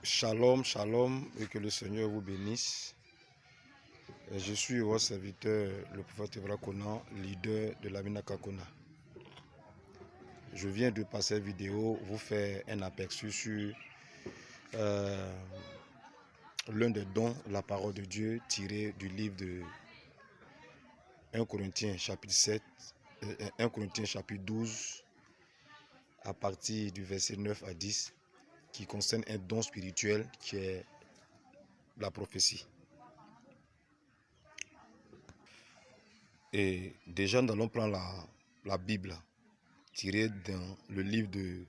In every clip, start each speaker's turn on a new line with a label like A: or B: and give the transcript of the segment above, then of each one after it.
A: Shalom, shalom, et que le Seigneur vous bénisse. Je suis votre serviteur, le prophète Evra Konan, leader de la Minaka Kona. Je viens de passer cette vidéo, vous faire un aperçu sur l'un des dons, la parole de Dieu, tirée du livre de 1 Corinthiens chapitre 7, 1 Corinthiens chapitre 12, à partir du verset 9 à 10, qui concerne un don spirituel qui est la prophétie. Et déjà, nous allons prendre la Bible, tirée dans le livre de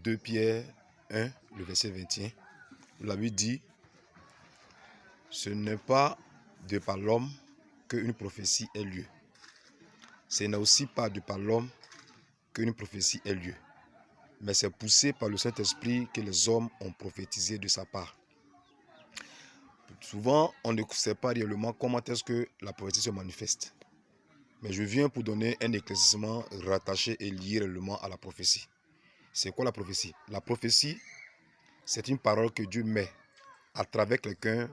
A: 2 Pierre 1, le verset 21. La Bible dit, ce n'est pas de par l'homme qu'une prophétie ait lieu. Ce n'est aussi pas de par l'homme qu'une prophétie ait lieu. Mais c'est poussé par le Saint-Esprit que les hommes ont prophétisé de sa part. Souvent, on ne sait pas réellement comment est-ce que la prophétie se manifeste. Mais je viens pour donner un éclaircissement rattaché et lié réellement à la prophétie. C'est quoi la prophétie? La prophétie, c'est une parole que Dieu met à travers quelqu'un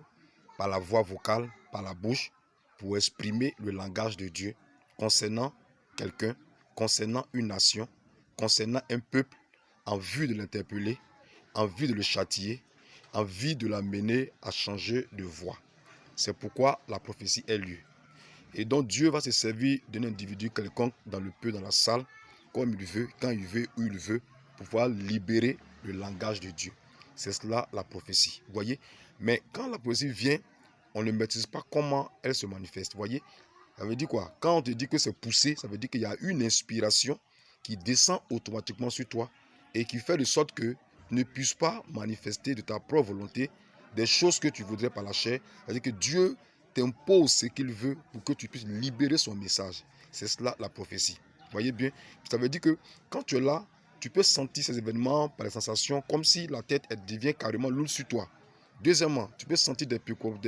A: par la voix vocale, par la bouche, pour exprimer le langage de Dieu concernant quelqu'un, concernant une nation, concernant un peuple, en vue de l'interpeller, en vue de le châtier, en vue de l'amener à changer de voie. C'est pourquoi la prophétie est lieu. Et donc Dieu va se servir d'un individu quelconque dans le peu, dans la salle, comme il veut, quand il veut, où il veut, pour pouvoir libérer le langage de Dieu. C'est cela la prophétie. Vous voyez? Mais quand la prophétie vient, on ne maîtrise pas comment elle se manifeste. Vous voyez? Ça veut dire quoi? Quand on te dit que c'est poussé, ça veut dire qu'il y a une inspiration qui descend automatiquement sur toi et qui fait de sorte que tu ne puisses pas manifester de ta propre volonté des choses que tu voudrais par la chair. C'est-à-dire que Dieu t'impose ce qu'il veut pour que tu puisses libérer son message. C'est cela la prophétie. Vous voyez bien? Ça veut dire que quand tu es là, tu peux sentir ces événements par les sensations comme si la tête elle devient carrément lourde sur toi. Deuxièmement, tu peux sentir des picotements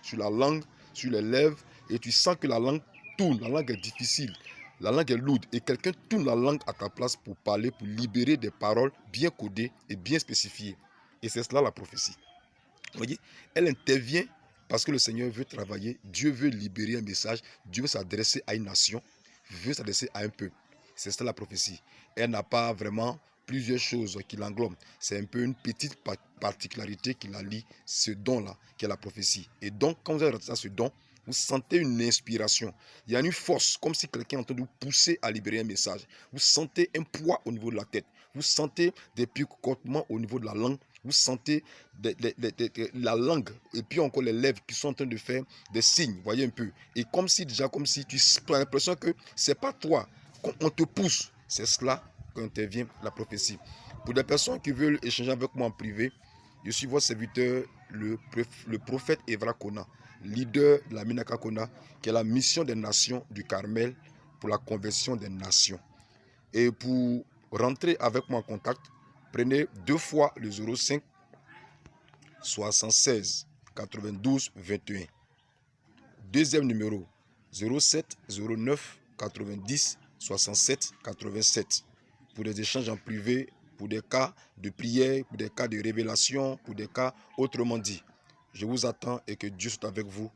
A: sur la langue, sur les lèvres, et tu sens que la langue tourne, la langue est difficile, la langue est lourde, et quelqu'un tourne la langue à ta place pour parler, pour libérer des paroles bien codées et bien spécifiées. Et c'est cela la prophétie. Vous voyez, elle intervient parce que le Seigneur veut travailler, Dieu veut libérer un message, Dieu veut s'adresser à une nation, veut s'adresser à un peuple. C'est ça la prophétie. Elle n'a pas vraiment plusieurs choses qui l'englobent. C'est un peu une petite particularité qui la lie, ce don-là, qui est la prophétie. Et donc, quand vous avez à ce don, vous sentez une inspiration. Il y a une force, comme si quelqu'un est en train de vous pousser à libérer un message. Vous sentez un poids au niveau de la tête. Vous sentez des picotements au niveau de la langue. Vous sentez la langue et puis encore les lèvres qui sont en train de faire des signes, voyez un peu. Et comme si tu as l'impression que c'est pas toi, qu'on te pousse. C'est cela qu'intervient la prophétie. Pour des personnes qui veulent échanger avec moi en privé, je suis votre serviteur, le prophète Evra Konan, leader de la Minaka Kona, qui est la mission des nations du Carmel pour la conversion des nations. Et pour rentrer avec moi en contact, prenez 2 fois le 05 76 92 21. Deuxième numéro 07 09 90 67 87. Pour des échanges en privé, pour des cas de prière, pour des cas de révélation, pour des cas autrement dit. Je vous attends et que Dieu soit avec vous.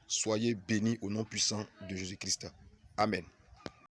A: Soyez bénis au nom puissant de Jésus-Christ. Amen.